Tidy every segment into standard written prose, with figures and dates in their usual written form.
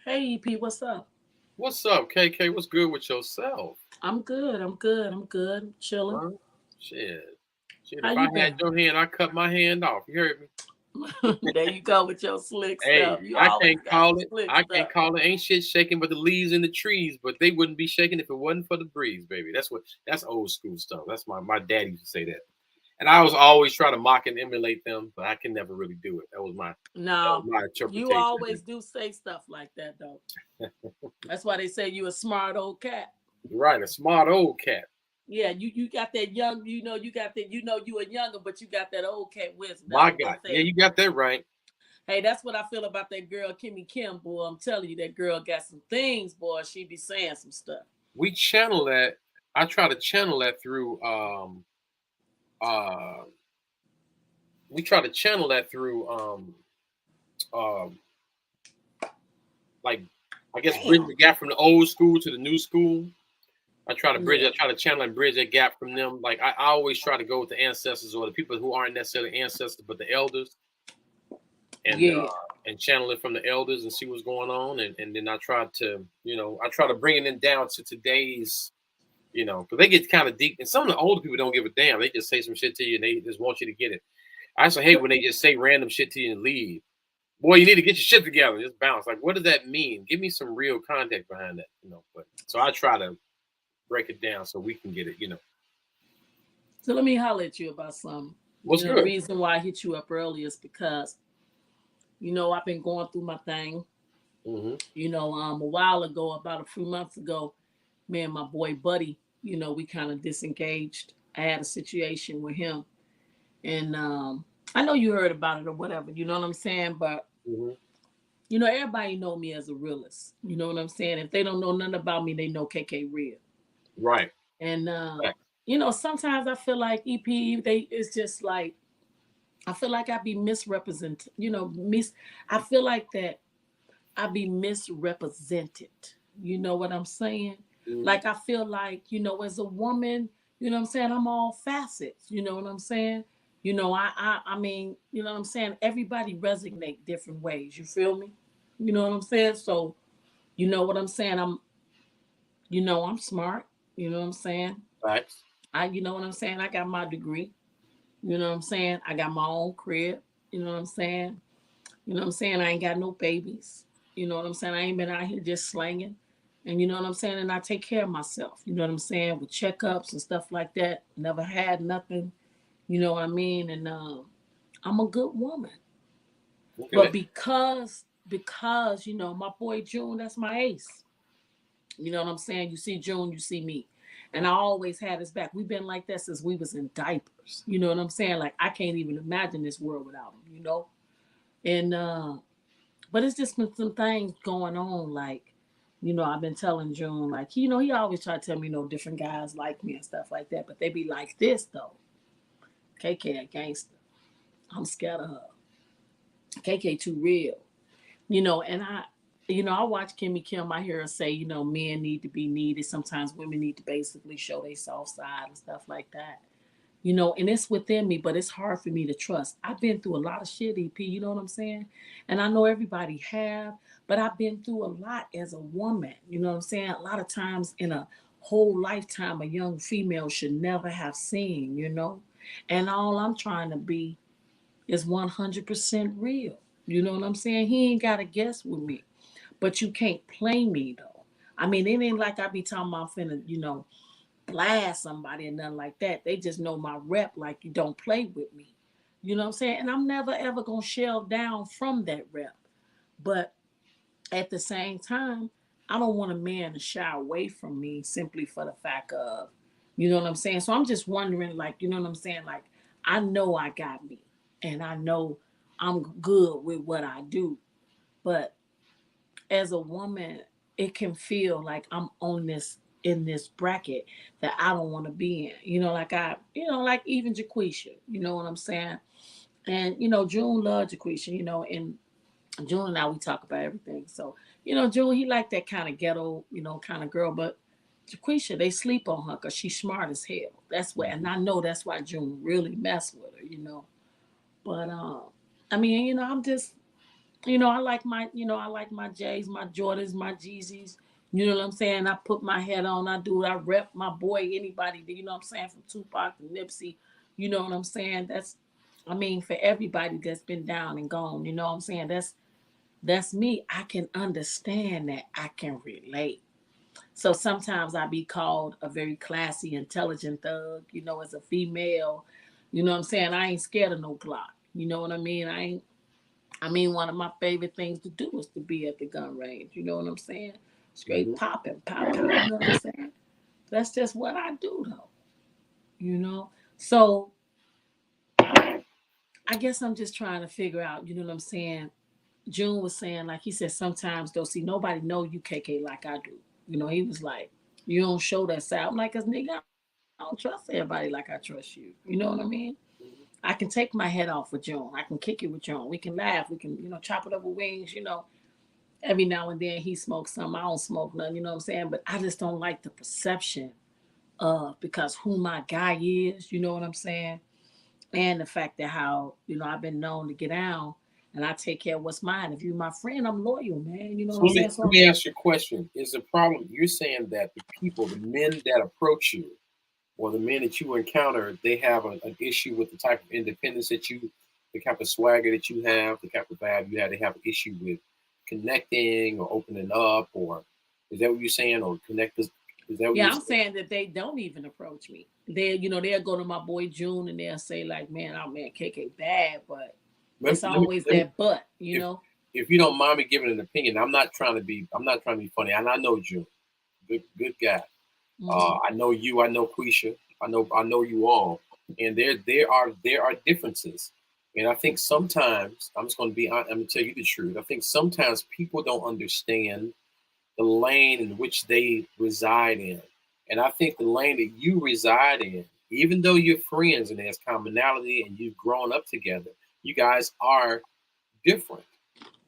Hey EP, what's up? What's up, Kay Kay? What's good with yourself? I'm good. I'm good. I'm good. I'm chilling. Huh? Shit. Shit, How if I you had been? your hand, I'd cut my hand off. You heard me? There you go with your slick Hey, stuff. You always got some slick I can't stuff. call it. Ain't shit shaking but the leaves in the trees, but they wouldn't be shaking if it wasn't for the breeze, baby. That's old school stuff. That's my dad used to say that. And I was always trying to mock and emulate them, but I can never really do it. That was No, my you interpretation of always do say stuff like that though. it. That's why they say you a smart old cat. You're right, a smart old cat. Yeah, you got that young. You got that. You a younger, but you got that old cat wisdom. That's My what they God. Yeah, say. you got that right. Hey, that's what I feel about that girl Kimmy Kim, boy. I'm telling you, that girl got some things, boy. She be saying some stuff. We channel that. I try to channel that through uh we try to channel that through um like I guess bridging Damn. the gap from the old school to the new school. I Yeah. try to channel and bridge that gap from them. Like I always try to go with the ancestors or the people who aren't necessarily ancestors but the elders and Yeah. channel it from the elders and see what's going on and then I try to I try to bring it in down to today's because they get kind of deep and some of the older people don't give a damn. They just say some shit to you and they just want you to get it. I also hate when they just say random shit to you and leave. Boy, you need to get your shit together. Just bounce. Like, what does that mean? Give me some real context behind that. But so I try to break it down so we can get it. So let me holler at you about something. What's The good? reason why I hit you up early is because, I've been going through my thing. Mm-hmm. A while ago, about a few months ago, me and my boy Buddy, we kind of disengaged. I had a situation with him. And I know you heard about it or whatever, you know what I'm saying? But, Mm-hmm. everybody know me as a realist. You know what I'm saying? If they don't know nothing about me, they know KK real. Right. And, Right. sometimes I feel like EP, it's just like, I feel like I be misrepresented. I feel like that I be misrepresented. You know what I'm saying? Mm-hmm. Like I feel like, as a woman, I'm saying, I'm all facets. You know what I'm saying? I mean, you know what I'm saying? Everybody resonate different ways. You feel me? You know what I'm saying? So, you know what I'm saying? I'm smart. You know what I'm saying? Facts. You know what I'm saying? I got my degree. You know what I'm saying? I got my own crib. You know what I'm saying? You know what I'm saying? I ain't got no babies. You know what I'm saying? I ain't been out here just slanging. And you know what I'm saying? And I take care of myself. You know what I'm saying? With checkups and stuff like that. Never had nothing. You know what I mean? And I'm a good woman. But Okay. because my boy June, that's my ace. You know what I'm saying? You see June, you see me. And I always had his back. We've been like that since we was in diapers. You know what I'm saying? Like I can't even imagine this world without him. And but it's just been some things going on, like, I've been telling June, like, he always try to tell me, different guys like me and stuff like that, but they be like this though. KK a gangster. I'm scared of her. KK too real. And I watch Kimmy Kim. I hear her say, men need to be needed. Sometimes women need to basically show their soft side and stuff like that. And it's within me, but it's hard for me to trust. I've been through a lot of shit, EP, you know what I'm saying? And I know everybody have, but I've been through a lot as a woman, you know what I'm saying? A lot of times in a whole lifetime, a young female should never have seen. And all I'm trying to be is 100% real. You know what I'm saying? He ain't got to guess with me, but you can't play me though. I mean, it ain't like I be talking about finna, blast somebody or nothing like that. They just know my rep, like you don't play with me. You know what I'm saying? And I'm never ever gonna shelve down from that rep. But at the same time, I don't want a man to shy away from me simply for the fact of, you know what I'm saying? So I'm just wondering, like, you know what I'm saying? Like, I know I got me and I know I'm good with what I do. But as a woman, it can feel like I'm on this in this bracket that I don't want to be in. Like even Jaquisha, you know what I'm saying? And June loves Jaquisha, and June and I we talk about everything. So, June, he like that kind of ghetto, kind of girl, but Jaquisha, they sleep on her because she's smart as hell. That's what, and I know that's why June really mess with her. But I mean, I'm just I like my J's, my Jordans, my Jeezys. You know what I'm saying? I put my head on, I do it, I rep my boy, anybody, you know what I'm saying, from Tupac to Nipsey. You know what I'm saying? For everybody that's been down and gone, you know what I'm saying? That's me. I can understand that. I can relate. So sometimes I be called a very classy, intelligent thug, as a female. You know what I'm saying? I ain't scared of no Glock. You know what I mean? One of my favorite things to do is to be at the gun range. You know what I'm saying? Straight Mhm. popping, pow, pow. You know what I'm saying? That's just what I do, though. You know? So I guess I'm just trying to figure out, you know what I'm saying? June was saying, like he said, sometimes though, see, nobody know you, KK, like I do. He was like, you don't show that side. I'm like, cause nigga, I don't trust everybody like I trust you. You know what I mean? I can take my head off with June. I can kick it with June. We can laugh. We can, chop it up with wings. Every now and then he smokes some. I don't smoke none, you know what I'm saying? But I just don't like the perception of because who my guy is, you know what I'm saying? And the fact that how, I've been known to get down and I take care of what's mine. If you're my friend, I'm loyal, man. You know what So I'm saying? let So me ask you a question. Is the problem you're saying that the people, the men that approach you, or the men that you encounter, they have an issue with the type of independence that you, the type of swagger that you have, the type of vibe you have. They have an issue with connecting or opening up, or is that what you're saying? Or connect? Is that what yeah, you're I'm saying? saying that they don't even approach me. They'll go to my boy June and they'll say, like, man, oh man, KK bad, but Let, it's let me, always let me that but. if you don't mind me giving an opinion, I'm not trying to be funny, and I know June, good guy. Mm-hmm. I know you. I know Quisha. I know you all. And there are differences. And I think sometimes I'm just going to be. I'm going to tell you the truth. I think sometimes people don't understand the lane in which they reside in. And I think the lane that you reside in, even though you're friends and there's commonality and you've grown up together, you guys are different.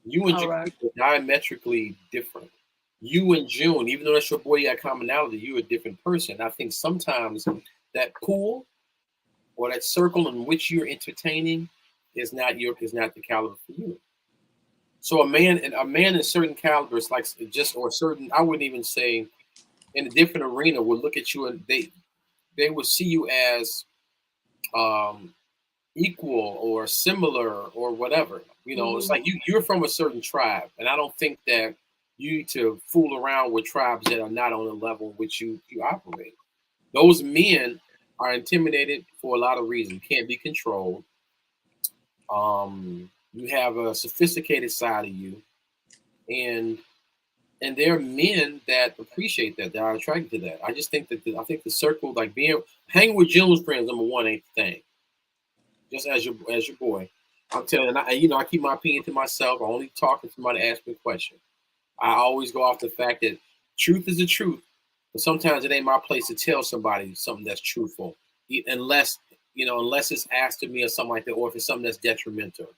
You and All June right. are diametrically different. You and June, even though that's your boy, you got commonality, you're a different person. I think sometimes that pool or that circle in which you're entertaining is not the caliber for you. So a man in certain calibers, like just or certain, I wouldn't even say in a different arena, would look at you and they would see you as um, equal or similar or whatever. It's Mm-hmm. like you're from a certain tribe, and I don't think that you need to fool around with tribes that are not on the level in which you operate. Those men are intimidated for a lot of reasons. You can't be controlled. You have a sophisticated side of you, and there are men that appreciate that, that are attracted to that. I just think that I think the circle, like being hanging with Jim's friends, number one, ain't the thing. Just as your boy. I'm telling you, I keep my opinion to myself. I only talk if somebody asks me a question. I always go off the fact that truth is the truth, but sometimes it ain't my place to tell somebody something that's truthful, unless unless it's asked of me or something like that, or if it's something that's detrimental.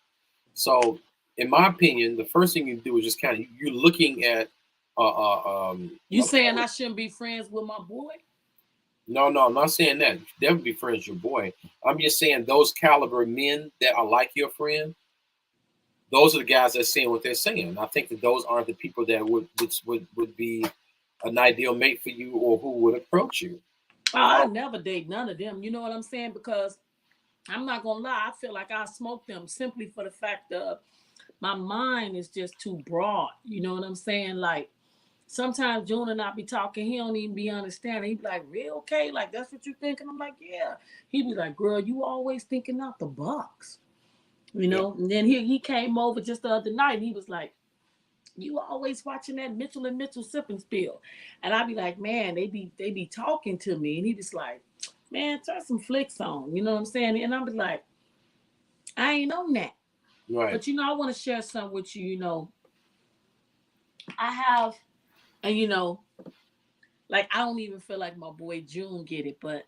So, in my opinion, the first thing you do is just kind of you're looking at. You Okay, saying I shouldn't be friends with my boy? no, I'm not saying that. You should definitely be friends with your boy. I'm just saying those caliber men that are like your friend, those are the guys that are saying what they're saying. I think that those aren't the people that would be an ideal mate for you or who would approach you. Oh, I never date none of them. You know what I'm saying? Because I'm not gonna lie, I feel like I smoke them simply for the fact of my mind is just too broad. You know what I'm saying? Like sometimes June and I be talking, he don't even be understanding. He be like, real okay? Like that's what you think? And I'm like, yeah. He be like, girl, you always thinking out the box. Yeah. And then he came over just the other night and he was like, you always watching that Mitchell&Mitchell sipping spill. And I be like, man, they be talking to me. And he just like, man, turn some flicks on. You know what I'm saying? And I be like, I ain't on that. Right. But I want to share something with you. I have, and like I don't even feel like my boy June get it, but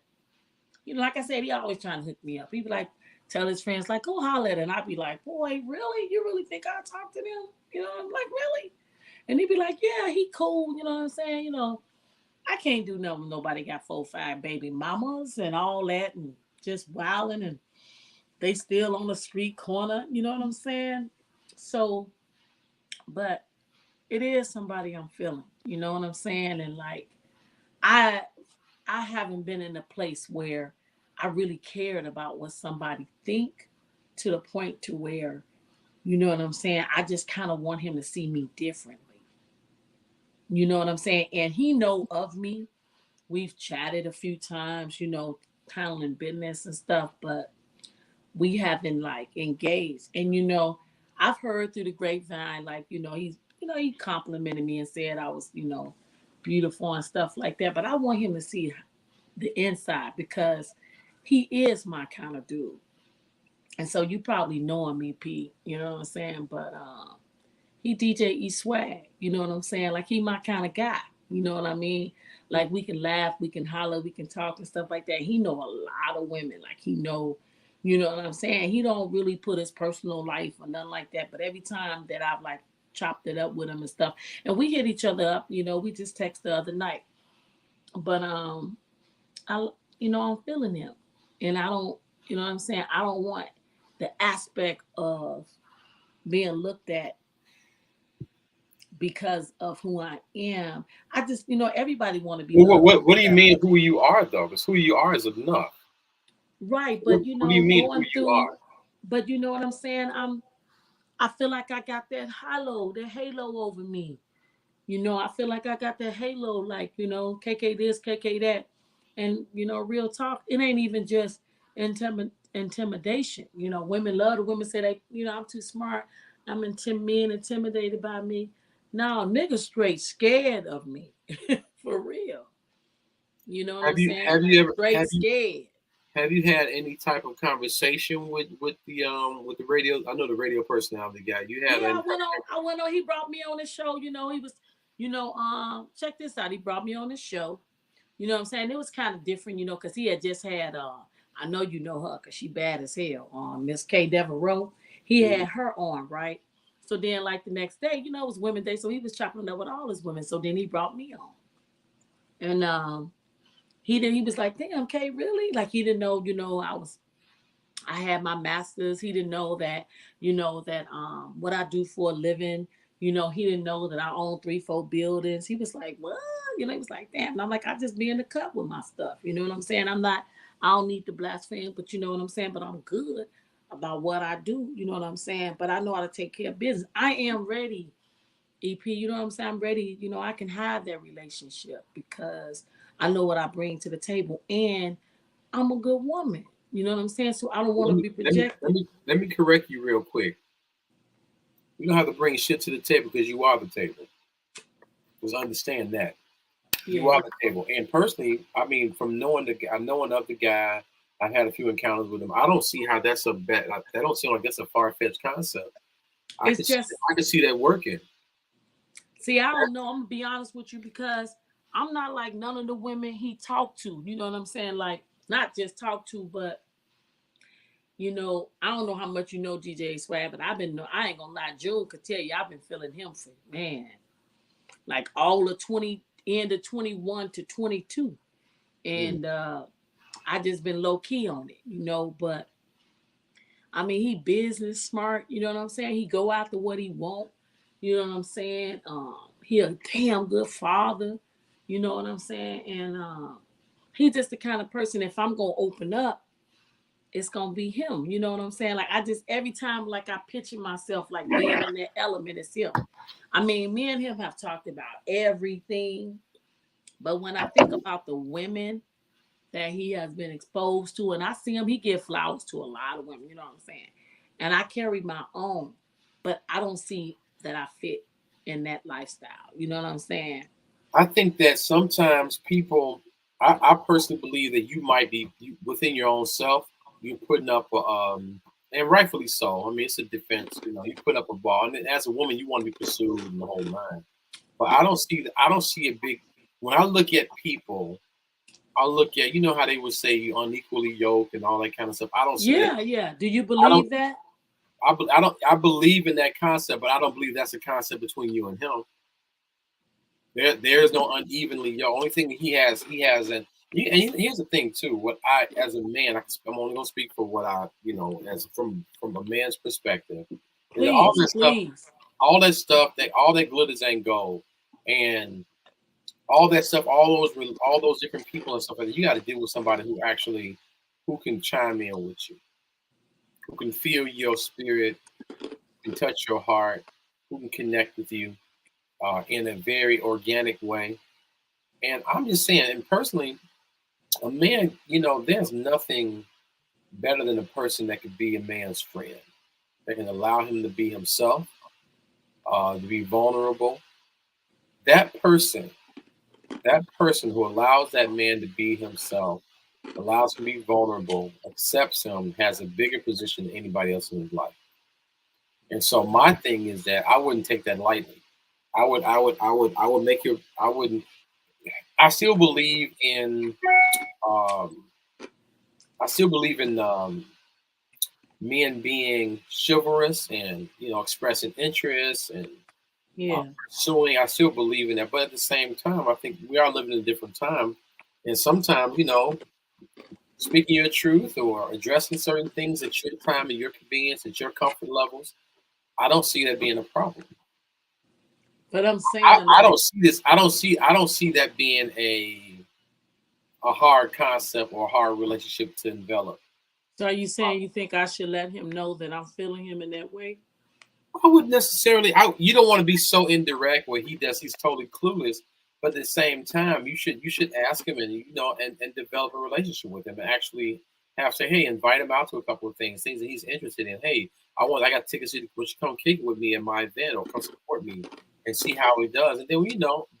like I said, he always trying to hook me up. He be like, tell his friends like, go holler at her. And I be like, boy, really? You really think I talk to them? I'm like, really? And he be like, yeah, he cool. You know what I'm saying? I can't do nothing. Nobody got 4, 5 baby mamas and all that, and just wilding, and they still on the street corner. You know what I'm saying? So but it is somebody I'm feeling. You know what I'm saying? And like I I haven't been in a place where I really cared about what somebody think to the point to where, you know what I'm saying? I just kind of want him to see me differently. You know what I'm saying? And he know of me. We've chatted a few times, handling business and stuff, but we haven't like engaged. And I've heard through the grapevine, like, he complimented me and said I was, beautiful and stuff like that. But I want him to see the inside because he is my kind of dude. And so you probably know him, EP, you know what I'm saying? But he DJ E Swag, you know what I'm saying? Like he my kind of guy, you know what I mean? Like we can laugh, we can holler, we can talk and stuff like that. He know a lot of women, like he know, you know what I'm saying? He don't really put his personal life or nothing like that. But every time that I've like chopped it up with him and stuff, and we hit each other up, we just text the other night. But I I'm feeling him, and I don't, you know what I'm saying? I don't want the aspect of being looked at because of who I am. I just, everybody want to be Well, loved and what do you mean accepted. who you are though? Because who you are is enough. Right, but What do you mean who going you through, are? but you know what I'm saying? I feel like I got that halo over me. I feel like I got that halo, like, KK this, KK that. And, real talk, it ain't even just intimidation. Women love the women say they, I'm too smart. Men intimidated by me. No, niggas straight scared of me. For real. You know what I'm Have you saying? have you ever Straight scared. have you had any type of conversation with the radio? I know the radio personality guy. You had Yeah, any type I went on, he brought me on the show, he was, check this out. He brought me on the show. You know what I'm saying? It was kind of different, because he had just had I know you know her because she bad as hell, Miss K Devereaux. He of, had her on, right? So then like the next day, it was Women's Day, so he was chopping it up with all his women. So then he brought me on. And he was like, damn, K, really? Like he didn't know, I had my masters. He didn't know that, that what I do for a living. He didn't know that I own 3, 4 buildings. He was like, what? He was like, damn. And I'm like, I just be in the cut with my stuff. You know what I'm saying? I don't need to blaspheme, but you know what I'm saying? But I'm good about what I do. You know what I'm saying? But I know how to take care of business. I am ready, EP. You know what I'm saying? I'm ready. I can have that relationship because I know what I bring to the table. And I'm a good woman. You know what I'm saying? So I don't want let to me be let me let projected. me let me correct you real quick. You don't have to bring shit to the table because you are the table. Just understand that you Yeah. are the table. And personally, I mean, from knowing of the guy, I've had a few encounters with him. I don't see how that's a bad. I don't seem like that's a far fetched concept. It's just, I can see that working. see, I don't know. I'm gonna be honest with you because I'm not like none of the women he talked to. You know what I'm saying? Like not just talk to, but I don't know how much DJ Swag, but I ain't gonna lie, June could tell you I've been feeling him for man, like all of 20 end of 21 to 22. Mm. And I just been low key on it, but I mean, he business smart. You know what I'm saying? He go after what he want. You know what I'm saying? He a damn good father. You know what I'm saying? And he's just the kind of person. If I'm gonna open up, it's gonna be him. You know what I'm saying? Like I just every time, like I picture myself like being in that element, it's him. I mean, me and him have talked about everything, but when I think about the women that he has been exposed to, and I see him, he give flowers to a lot of women, you know what I'm saying? And I carry my own, but I don't see that I fit in that lifestyle. You know what I'm saying? I think that sometimes people, I personally believe that you might be within your own self. You're putting up and rightfully so. I mean, it's a defense. You put up a ball, and as a woman, you want to be pursued and the whole nine. But I don't see a big. When I look at people, I look at how they would say you unequally yoked and all that kind of stuff. I don't see that. Yeah, yeah. Do you I don't. believe that? I don't. I believe in that concept, but I don't believe that's a concept between you and him. There is no unevenly. Only thing he has, and here's the thing too. What I, as a man, I'm only gonna speak for what I, as from a man's perspective. And Please, please. all that stuff, all that glitters ain't gold, and all that stuff, all those different people and stuff like that. You got to deal with somebody who can chime in with you, who can feel your spirit, can touch your heart, who can connect with you in a very organic way. And I'm just saying, and personally, a man, there's nothing better than a person that could be a man's friend, that can allow him to be himself, to be vulnerable. That person, that person who allows that man to be himself, allows him to be vulnerable, accepts him, has a bigger position than anybody else in his life. And so my thing is that I wouldn't take that lightly. I would make your, I wouldn't, I still believe in, um, I still believe in men being chivalrous and, expressing interest and Yeah. pursuing. I still believe in that. But at the same time, I think we are living in a different time. And sometimes, speaking your truth or addressing certain things at your time and your convenience, at your comfort levels, I don't see that being a problem. But I'm saying, I like, don't see this. I don't see that being a hard concept or a hard relationship to develop. so are you saying you think I should let him know that I'm feeling him in that way? I wouldn't necessarily. You don't want to be so indirect where he's totally clueless. But at the same time, you should ask him and develop a relationship with him and actually say, hey, invite him out to a couple of things that he's interested in. Hey, I got tickets. Would you come kick it with me in my event or come support me and see how he does? And then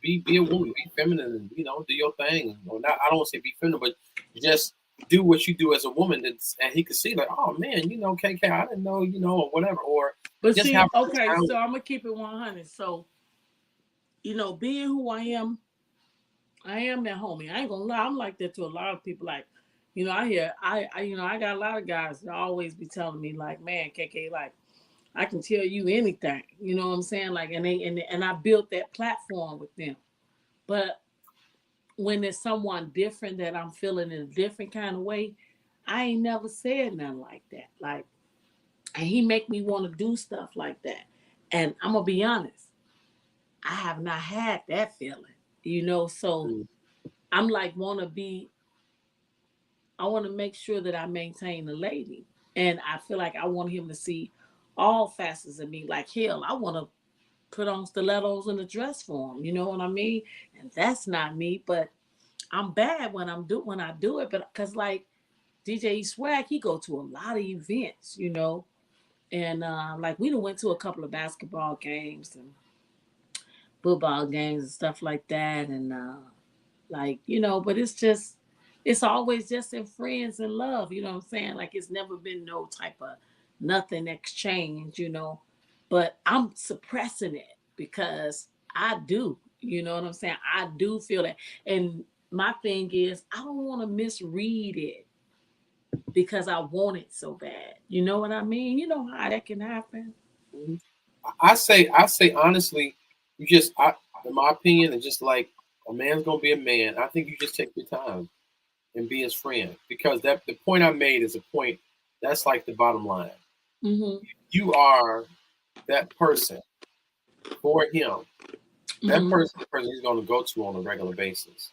be a woman, be feminine, and do your thing. Or not, I don't want to say be feminine, but just do what you do as a woman. And he could see like, oh man, Kay Kay, I didn't know, or whatever, or But just see, have a good okay, time. so I'm gonna keep it 100. So, being who I am that homie. I ain't gonna lie, I'm like that to a lot of people. Like, I got a lot of guys that always be telling me, like, man, KK, like, I can tell you anything. You know what I'm saying? Like, and I built that platform with them. But when there's someone different that I'm feeling in a different kind of way, I ain't never said nothing like that. Like, and he make me want to do stuff like that. And I'm gonna be honest, I have not had that feeling. So Mm, I'm like, I want to make sure that I maintain the lady. And I feel like I want him to see all facets of me. Like, hell, I want to put on stilettos and a dress for him. You know what I mean? And that's not me, but I'm bad when I do it. But because like DJ Swag, he go to a lot of events. And like we done went to a couple of basketball games and football games and stuff like that. And but it's always just in friends and love, you know what I'm saying? Like it's never been no type of nothing exchange. But I'm suppressing it because I do, you know what I'm saying? I do feel that. And my thing is I don't want to misread it because I want it so bad. You know what I mean? You know how that can happen. mhm. I say honestly, in my opinion, it's just like a man's gonna be a man. I think you just take your time and be his friend because that the point I made is a point that's like the bottom line. Mm-hmm. You are that person for him. That Mm-hmm. person he's gonna go to on a regular basis.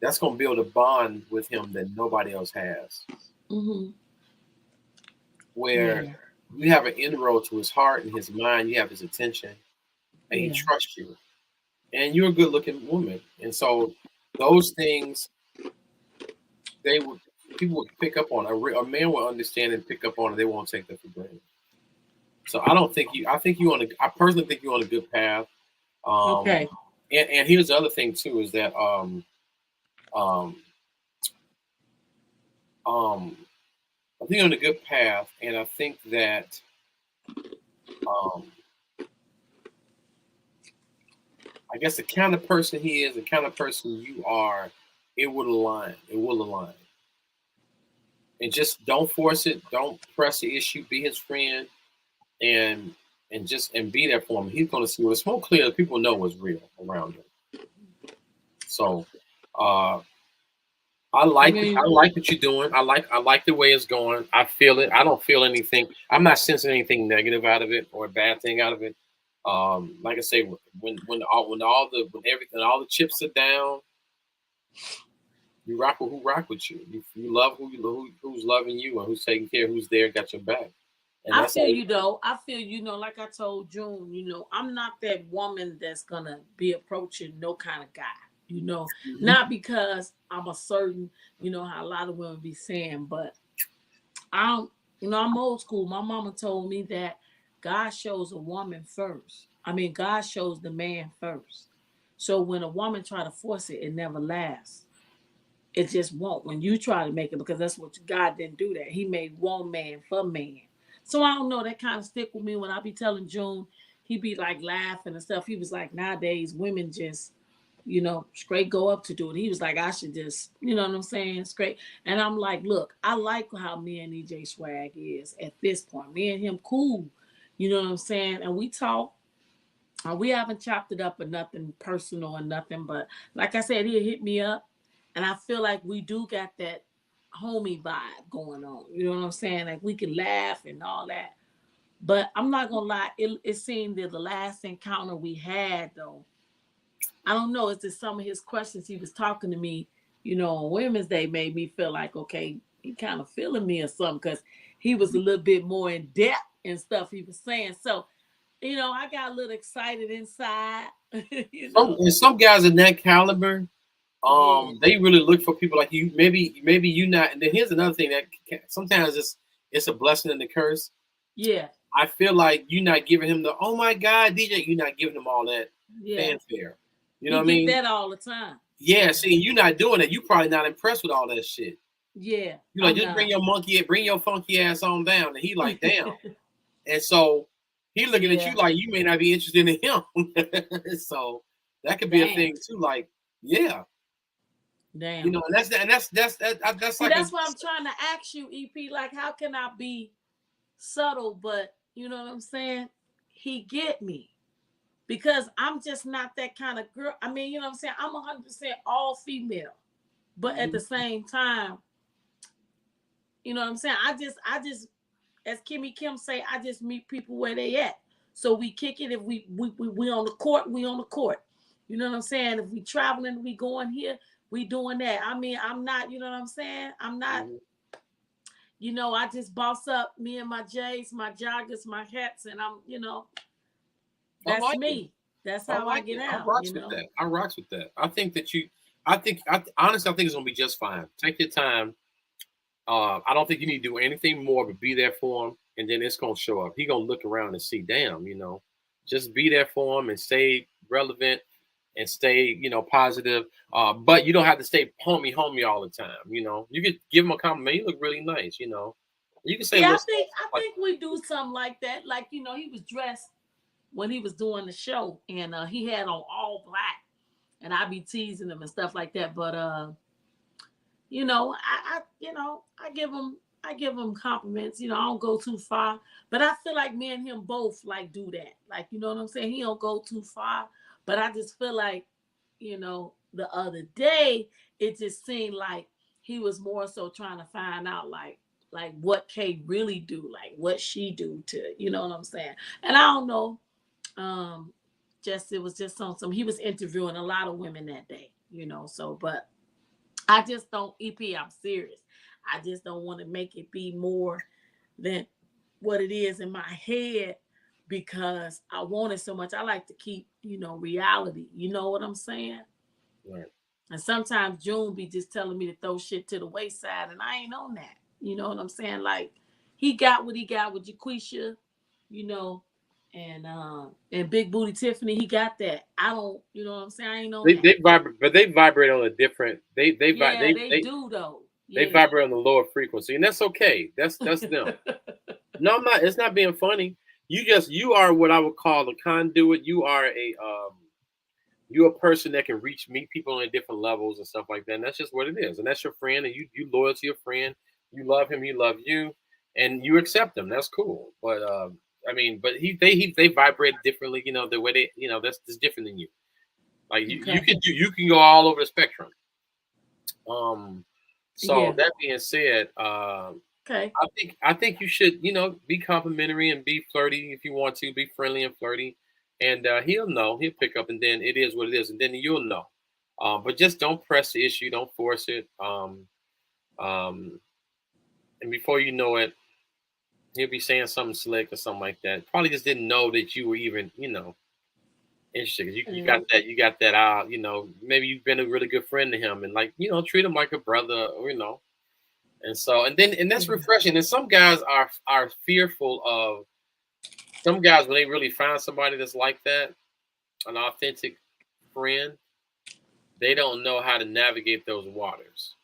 That's gonna build a bond with him that nobody else has. Mm-hmm. Where Yeah. you have an inroad to his heart and his mind, you have his attention, and he Yeah. trusts you. And you're a good looking woman. And so those things they would people would pick up on. A man will understand and pick up on it. They won't take that for granted. So I don't think you. I think you on. I personally think you're on a good path. Um, Okay. and here's the other thing too is that um, um, I think you're on a good path, and I think that um, I guess the kind of person he is, the kind of person you are, it would align. It will align. And just don't force it. Don't press the issue. Be his friend and and be there for him. He's going to see when the smoke clears. People know what's real around him. So uh, I mean, I like what you're doing. I like the way it's going. I feel it. I don't feel anything. I'm not sensing anything negative out of it or a bad thing out of it. Like I say, when all the chips are down, you rock with who rock with you. You love who's loving you and who's taking care, who's there, got your back, and I that's feel all. you though. I feel like I told June, I'm not that woman that's gonna be approaching no kind of guy. Mhm. Not because I'm a certain, how a lot of women be saying, but I don't, I'm old school. My mama told me that God shows a woman first. I mean, God shows the man first. So when a woman try to force it, it never lasts. It just won't. When you try to make it, because that's what God didn't do that. He made one man for man. So I don't know. That kind of stick with me when I be telling June, he be like laughing and stuff. He was like, nowadays women just straight go up to do it. He was like, I should just, you know what I'm saying, straight. And I'm like, look, I like how me and EJ Swag is at this point. Me and him cool, you know what I'm saying? And we talk. We haven't chopped it up or nothing personal or nothing, but like I said, he'll hit me up, and I feel like we do got that homie vibe going on. You know what I'm saying? Like we can laugh and all that. But I'm not gonna lie, it seemed that the last encounter we had though, I don't know. It's just some of his questions he was talking to me, on Women's Day made me feel like, okay, he kind of feeling me or something because he was a little bit more in depth and stuff he was saying. So, I got a little excited inside, you know. Some guys in that caliber, Yeah, they really look for people like you. Maybe you not. And then here's another thing that sometimes it's a blessing and a curse. yeah, I feel like you're not giving him the oh my god DJ. You're not giving him all that yeah. fanfare. You know He what I get mean? that all the time. Yeah. See, you're not doing it. You probably not impressed with all that shit. Yeah, You like I'm just not. bring your funky ass on down. And he like damn. And so he looking at you Yeah, like you may not be interested in him. So that could be a damn, thing too. Like yeah, damn. and that's See, like a that's why I'm trying to ask you, EP. Like, how can I be subtle, but you know what I'm saying? He get me. Because I'm just not that kind of girl. I mean, you know what I'm saying? I'm 100% all female. But at the mhm. same time, you know what I'm saying? I just, as Kimmy Kim say, I just meet people where they at. So we kick it. If we on the court, we on the court. You know what I'm saying? If we traveling, we going here, we doing that. I mean, I'm not, you know what I'm saying? I'm not, Mhm. I just boss up me and my J's, my joggers, my hats, and I that's like it. me. That's I how I like get it. I out, rocks with that. I rocks with that. I think that you. Honestly, I think it's gonna be just fine. Take your time. I don't think you need to do anything more but be there for him, and then it's gonna show up. He gonna look around and see, damn, just be there for him and stay relevant and stay, positive. But you don't have to stay homie all the time. You could give him a compliment. You look really nice. You can say a Yeah, little I stuff think I like, think we do something like that. Like he was dressed when he was doing the show, and he had on all black, and I be teasing him and stuff like that. But I give him compliments. I don't go too far, but I feel like me and him both like do that. Like you know what I'm saying? He don't go too far, but I just feel like the other day it just seemed like he was more so trying to find out like what Kay really do, like what she do to you know what I'm saying. And I don't know, um, just it was just on some. He was interviewing a lot of women that day, So, but I just don't. EP, I'm serious. I just don't want to make it be more than what it is in my head because I want it so much. I like to keep, reality. You know what I'm saying? right. And sometimes June be just telling me to throw shit to the wayside, and I ain't on that. You know what I'm saying? Like he got what he got with Jaquisha, you know, and Big Booty Tiffany, he got that. I don't, you know what I'm saying? I ain't on that. They vibrate, but they vibrate on a different. Yeah, they do though. They Yeah. vibrate on the lower frequency, and that's okay. That's them. No, I'm not. It's not being funny. You are what I would call a conduit. You are you're a person that can meet people on different levels and stuff like that. And that's just what it is. And that's your friend, and you loyal to your friend. You love him, he love you, and you accept him. That's cool. But I mean, but they vibrate differently. The way they that's different than you. Like Okay. you can go all over the spectrum. Um, so Yeah. that being said, Okay. I think you should be complimentary and be flirty if you want to be friendly and flirty, and he'll know. He'll pick up, and then it is what it is, and then you'll know. But just don't press the issue. Don't force it. Um, and before you know it, he'll be saying something slick or something like that. Probably just didn't know that you were even, interested. 'Cause you got that. You got that out. Maybe you've been a really good friend to him, and like treat him like a brother. And so, and that's refreshing. And some guys are fearful of. Some guys, when they really find somebody that's like that, an authentic friend, they don't know how to navigate those waters.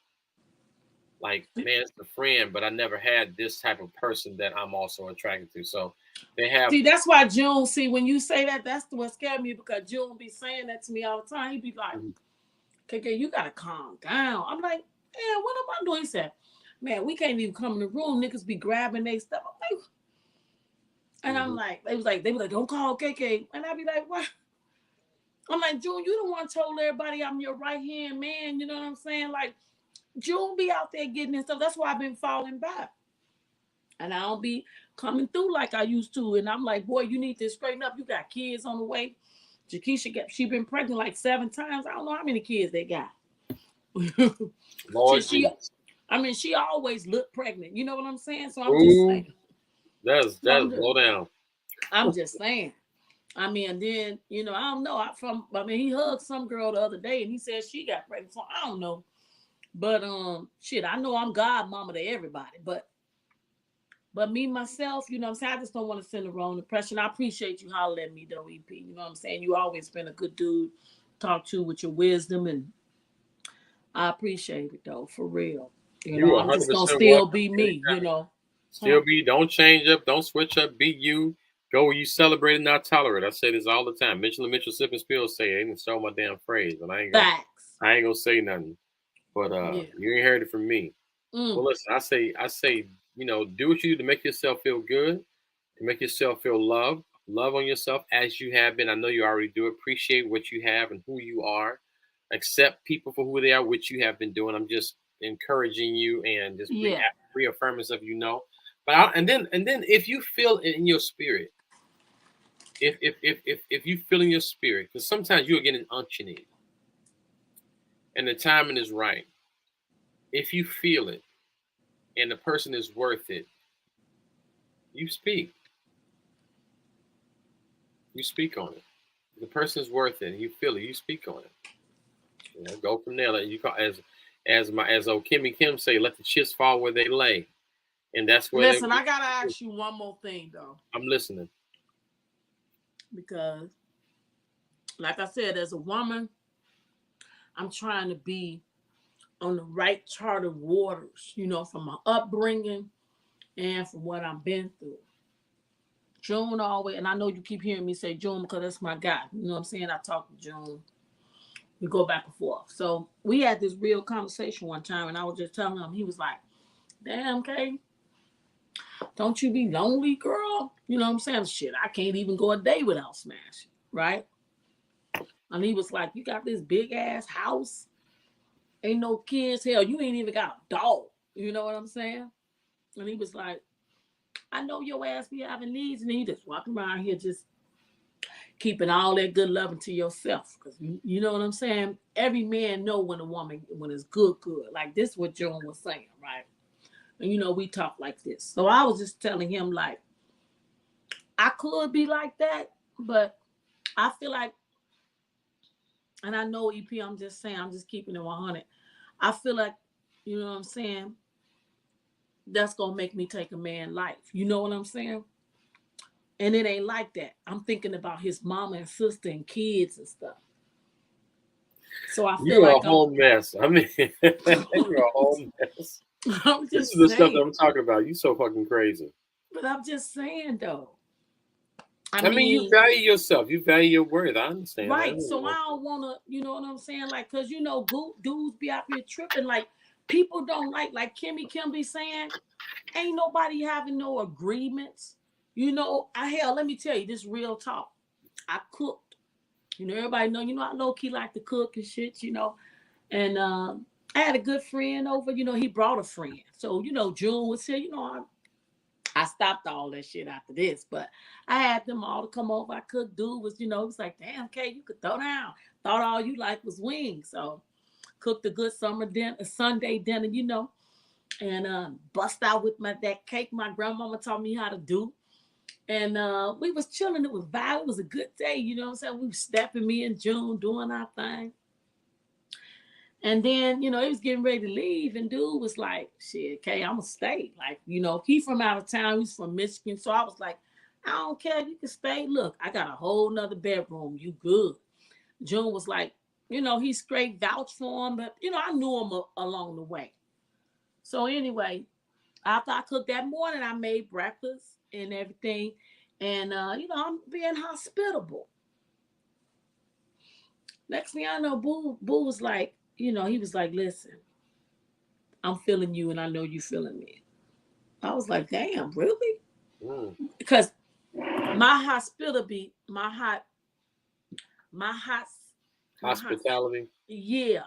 Like, man, it's a friend, but I never had this type of person that I'm also attracted to. So they have. See, that's why June. See, when you say that, that's what scared me because June be saying that to me all the time. He be like, "Kay Kay, you gotta calm down." I'm like, "Man, what am I doing?" He said, "Man, we can't even come in the room. Niggas be grabbing their stuff." I'm like, and I'm like, they were like, "Don't call Kay Kay," and I be like, "What?" I'm like, "June, you the one told everybody I'm your right hand man." You know what I'm saying? Like, June be out there getting this stuff. That's why I've been falling back. And I don't be coming through like I used to. And I'm like, boy, you need to straighten up. You got kids on the way. She been pregnant like 7 times. I don't know how many kids they got. Lord she Jesus. she always looked pregnant. You know what I'm saying? So I'm just saying. That's low down. I'm just saying. I mean, and then, I don't know. He hugged some girl the other day and he said she got pregnant. So I don't know. But shit, I know I'm godmama to everybody. But me, myself, you know what I'm saying? I just don't want to send the wrong impression. I appreciate you hollering at me, though, EP. You know what I'm saying? You always been a good dude, talk to with your wisdom, and I appreciate it, though, for real. You I'm just going to 100% still welcome. be me, Still be, don't change up, don't switch up, be you. Go where you celebrate and not tolerate. I say this all the time. Mitchell and Mitchell sip and spill say it. Ain't stole my damn phrase, but I ain't gonna say nothing. But you ain't heard it from me. Well, listen, I say, do what you do to make yourself feel good, to make yourself feel loved. Love on yourself as you have been. I know you already do. Appreciate what you have and who you are. Accept people for who they are, which you have been doing. I'm just encouraging you and just reaffirming stuff and then if you feel in your spirit, if you feel in your spirit, because sometimes you'll get an unctioning, and the timing is right. If you feel it, and the person is worth it, you speak. You speak on it. The person is worth it, and you feel it. You speak on it. Go from there. Like you call as old Kimmy Kim say, let the chips fall where they lay. And that's where. Listen, I gotta ask you one more thing though. I'm listening. Because, like I said, as a woman, I'm trying to be on the right charted waters, from my upbringing and from what I've been through. June always, and I know you keep hearing me say June because that's my guy. You know what I'm saying? I talk to June. We go back and forth. So we had this real conversation one time, and I was just telling him, he was like, "Damn, Kay, don't you be lonely, girl?" You know what I'm saying? Shit, I can't even go a day without smashing, right? And he was like, "You got this big ass house, ain't no kids, hell, you ain't even got a dog." You know what I'm saying? And he was like, "I know your ass be having needs," and he just walking around here just keeping all that good loving to yourself. Because you know what I'm saying? Every man know when a woman, when it's good. Like this is what Joan was saying, right? And we talk like this. So I was just telling him, like, I could be like that, but I feel like, and I know EP, I'm just saying, I'm just keeping it 100. I feel like, you know what I'm saying? That's going to make me take a man's life. You know what I'm saying? And it ain't like that. I'm thinking about his mama and sister and kids and stuff. So I feel You're a whole mess. I mean, you're a whole mess. This is the stuff that I'm talking about. You so fucking crazy. But I'm just saying, though. I mean, you value yourself. You value your worth. I understand. Right. So I don't want to, you know what I'm saying? Like, because, dudes be out here tripping. Like, people don't like Kimmy Kim be saying, ain't nobody having no agreements. Hell, let me tell you, this real talk. I cooked. Everybody know, I low-key like to cook and shit, And I had a good friend over, he brought a friend. So, June was here, I stopped all that shit after this, but I had them all to come over. I cooked. Dude was, it was like, damn, Kay, you could throw down. Thought all you like was wings. So cooked a good summer dinner, a Sunday dinner, and bust out with that cake my grandmama taught me how to do. And we was chilling. It was vibe. It was a good day. You know what I'm saying? We was stepping, me and June, doing our thing. And then, he was getting ready to leave. And dude was like, shit, Kay, I'm going to stay. Like, he from out of town. He's from Michigan. So I was like, I don't care. You can stay. Look, I got a whole nother bedroom. You good. June was like, he straight vouched for him. But, I knew him along the way. So anyway, after I cooked that morning, I made breakfast and everything. And, I'm being hospitable. Next thing I know, Boo was like, he was like, listen, I'm feeling you and I know you feeling me. I was like, damn, really? Because my hospitality, my hospitality. Yeah.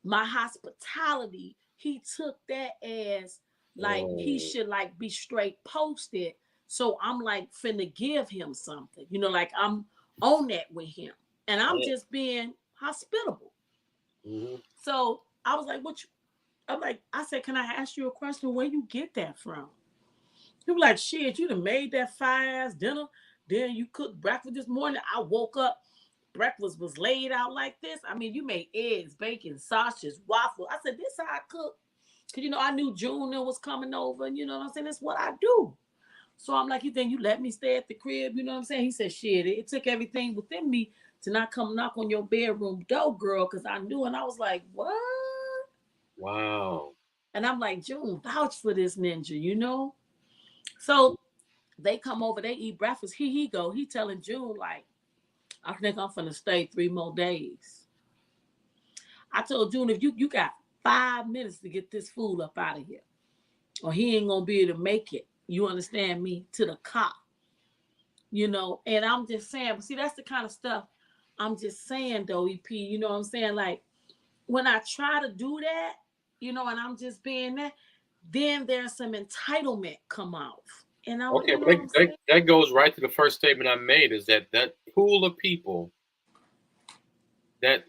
My hospitality, he took that as like he should like be straight posted. So I'm like finna give him something. Like I'm on that with him. And I'm just being hospitable. Mm-hmm. So I was like, I said, can I ask you a question? Where you get that from? He was like, shit, you done made that fire-ass dinner. Then you cooked breakfast this morning. I woke up, breakfast was laid out like this. I mean, you made eggs, bacon, sausages, waffle. I said, this how I cook. Because, I knew June was coming over. And you know what I'm saying? That's what I do. So I'm like, you think you let me stay at the crib? You know what I'm saying? He said, shit, it took everything within me to not come knock on your bedroom door, girl, because I knew. And I was like, what? Wow. And I'm like, June, vouch for this ninja, So they come over, they eat breakfast. He telling June, like, I think I'm finna stay 3 more days. I told June, if you got 5 minutes to get this fool up out of here, or he ain't gonna be able to make it. You understand me? To the car. And I'm just saying, but see, that's the kind of stuff I'm just saying though, EP, you know what I'm saying? Like when I try to do that, and I'm just being that, then there's some entitlement come off. And I Okay, but that goes right to the first statement I made, is that pool of people, that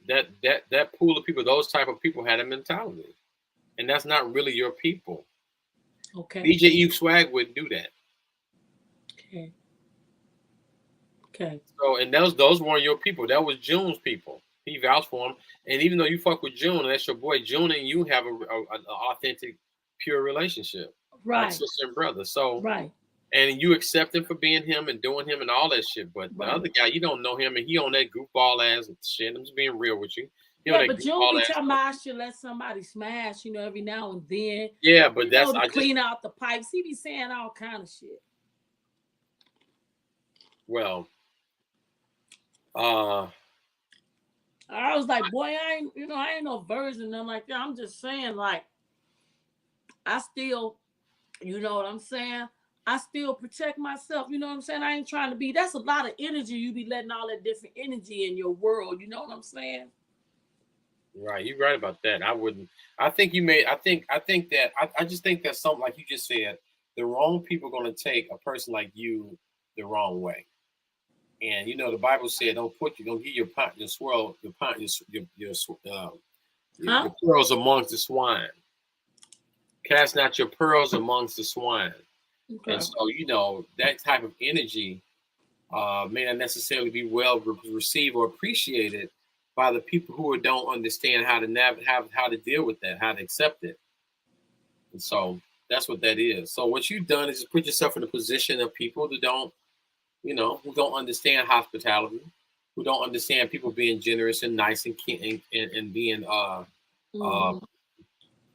pool of people, those type of people had a mentality. And that's not really your people. Okay. DJ E Swag wouldn't do that. Okay. So, and those weren't your people. That was June's people. He vouched for him. And even though you fuck with June, and that's your boy, June and you have an authentic, pure relationship. Right. Like sister and brother. So, right. And you accept him for being him and doing him and all that shit. But the other guy, you don't know him, and he on that goofball ass shit. I'm just being real with you. But June be talking about I should let somebody smash, every now and then. Yeah, but that's to clean out the pipes. He be saying all kind of shit. Well, I was like, boy, I ain't no virgin. And I'm like, yeah, I'm just saying, like, I still, you know what I'm saying? I still protect myself. You know what I'm saying? I ain't trying to be. That's a lot of energy. You be letting all that different energy in your world. You know what I'm saying? Right, you're right about that. I wouldn't. I think you may. I think that. I just think that something like you just said. The wrong people are going to take a person like you the wrong way. And the Bible said, "Don't give your pearls amongst the swine. Cast not your pearls amongst the swine." Okay. And so that type of energy may not necessarily be well received or appreciated by the people who don't understand how to deal with that, how to accept it. And so that's what that is. So what you've done is just put yourself in a position of people who don't understand hospitality, who don't understand people being generous and nice and being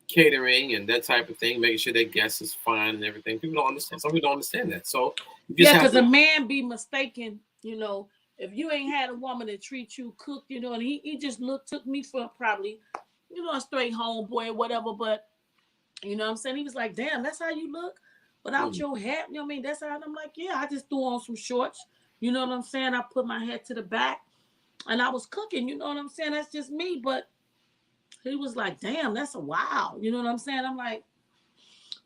catering and that type of thing, making sure their guests is fine and everything. People don't understand. Some people don't understand that. So because a man be mistaken, if you ain't had a woman that treat you, cook, and he just took me for probably, a straight homeboy or whatever. But you know what I'm saying? He was like, damn, that's how you look without your hat. You know what I mean? That's how I'm like, yeah, I just threw on some shorts. You know what I'm saying? I put my head to the back and I was cooking. You know what I'm saying? That's just me. But he was like, damn, that's a wow. You know what I'm saying? I'm like,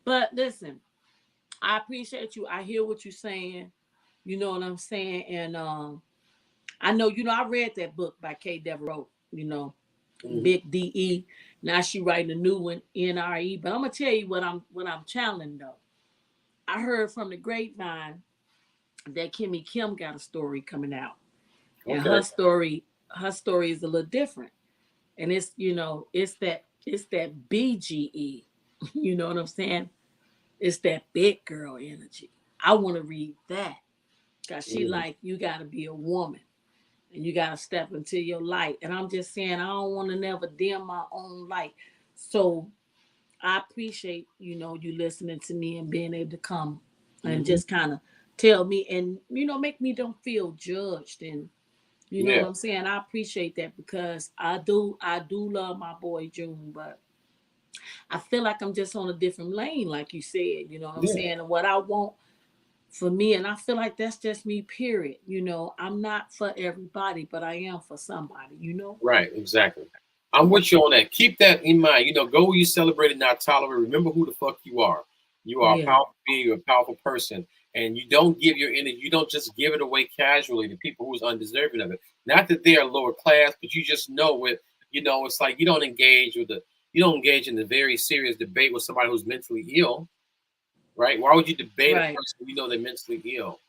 but listen, I appreciate you. I hear what you're saying. You know what I'm saying? And I know, I read that book by Kay Devereaux, Big DE. Now she writing a new one, NRE. But I'm gonna tell you what I'm channeling though. I heard from the grapevine that Kimmy Kim got a story coming out. And Okay. her story is a little different. And it's that BGE. You know what I'm saying? It's that big girl energy. I want to read that. Cause she like, you gotta be a woman and you gotta step into your light. And I'm just saying, I don't want to never dim my own light. So I appreciate, you listening to me and being able to come and just kind of tell me and, make me don't feel judged. And you know what Yeah. I'm saying? I appreciate that because I do love my boy June, but I feel like I'm just on a different lane, like you said, you know what I'm Yeah. saying? And what I want for me, and I feel like that's just me, period. I'm not for everybody, but I am for somebody. Right, exactly. I'm with you on that. Keep that in mind. Go where you celebrate and not tolerate. Remember who the fuck you are. You are a Yeah. powerful being, you're a powerful person. And you don't give your energy, you don't just give it away casually to people who's undeserving of it. Not that they are lower class, but you just know it, it's like you don't engage in the very serious debate with somebody who's mentally ill, right? Why would you debate a Right. person they're mentally ill?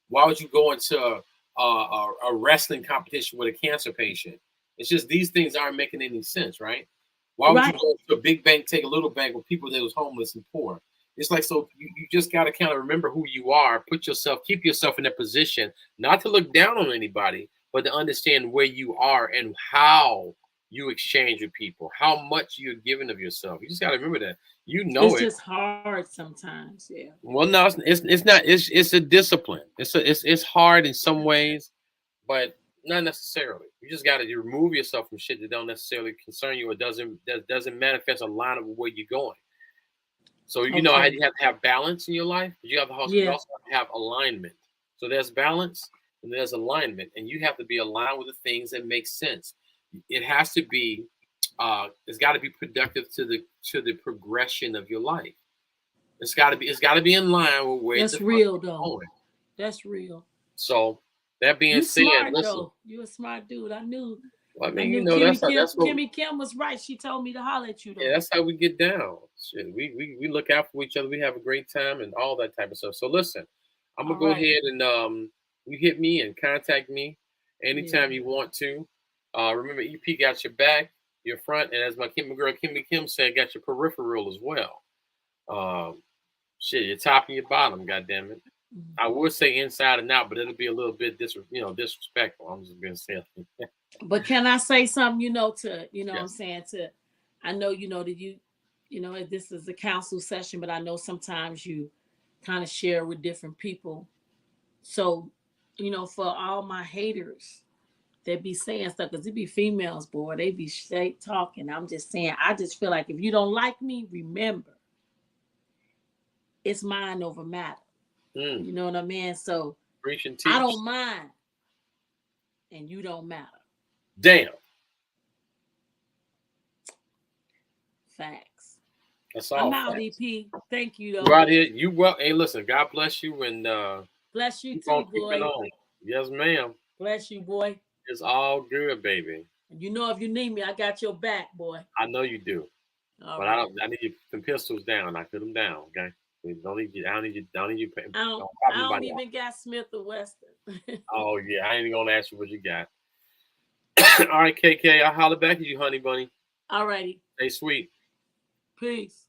Why would you go into a wrestling competition with a cancer patient? It's just these things aren't making any sense, right? Why would you Right. go to a big bank, take a little bank with people that was homeless and poor? It's like, so you just got to kind of remember who you are, keep yourself in that position, not to look down on anybody, but to understand where you are and how you exchange with people, how much you're giving of yourself. You just got to remember that. It's It. just hard sometimes. Yeah. Well, no, it's not. It's a discipline. It's hard in some ways, but not necessarily. You just got to remove yourself from shit that don't necessarily concern you or doesn't manifest a line of where you're going. So how Okay. you have to have balance in your life. You also Yeah. have to have alignment. So there's balance and there's alignment, and you have to be aligned with the things that make sense. It has to be. It's got to be productive to the progression of your life. It's got to be in line with where the That's fuck real you're though. going. That's real. So that being You said, smart listen. though. You a smart dude. I knew I I mean, knew that's Kimmy Kim that's what. Kimmy Kim was right. She told me to holler at you Yeah, though. that's how we get down. Shit, we look out for each other. We have a great time and all that type of stuff. So listen, I'm gonna All go right. ahead and you hit me and contact me Yeah. anytime you want to. Remember, EP got your back, your front, and as my girl Kimmy Kim said, got your peripheral as well. Um, Shit, your top and your bottom. God damn it. Mhm. I would say inside and out, but it'll be a little bit disrespectful. I'm just gonna say, But can I say something, to, what I'm yes, saying, I know, that this is a council session, but I know sometimes you kind of share with different people. So, for all my haters that be saying stuff, because it be females, boy, they be straight talking. I'm just saying, I just feel like if you don't like me, remember, it's mind over matter. mm, You know what I mean? So preach and I teach. don't mind, and you don't matter. Damn, Facts. that's I'm all out, facts. EP. Thank you, You though. out here, you well. Hey, listen, God bless you, and Bless you keep on too, keeping boy. on. Yes, ma'am. Bless you, boy. It's all good, baby. And if you need me, I got your back, boy. I know you do, All but I right. don't. I need you some pistols down. I put them down. Okay. Don't need you. I don't need you. Don't need you. I don't Don't pop I don't nobody out. even got Smith or Weston. Oh yeah, I ain't even gonna ask you what you got. All right, KK. I'll holler back at you, honey bunny. All righty. Stay sweet. Peace.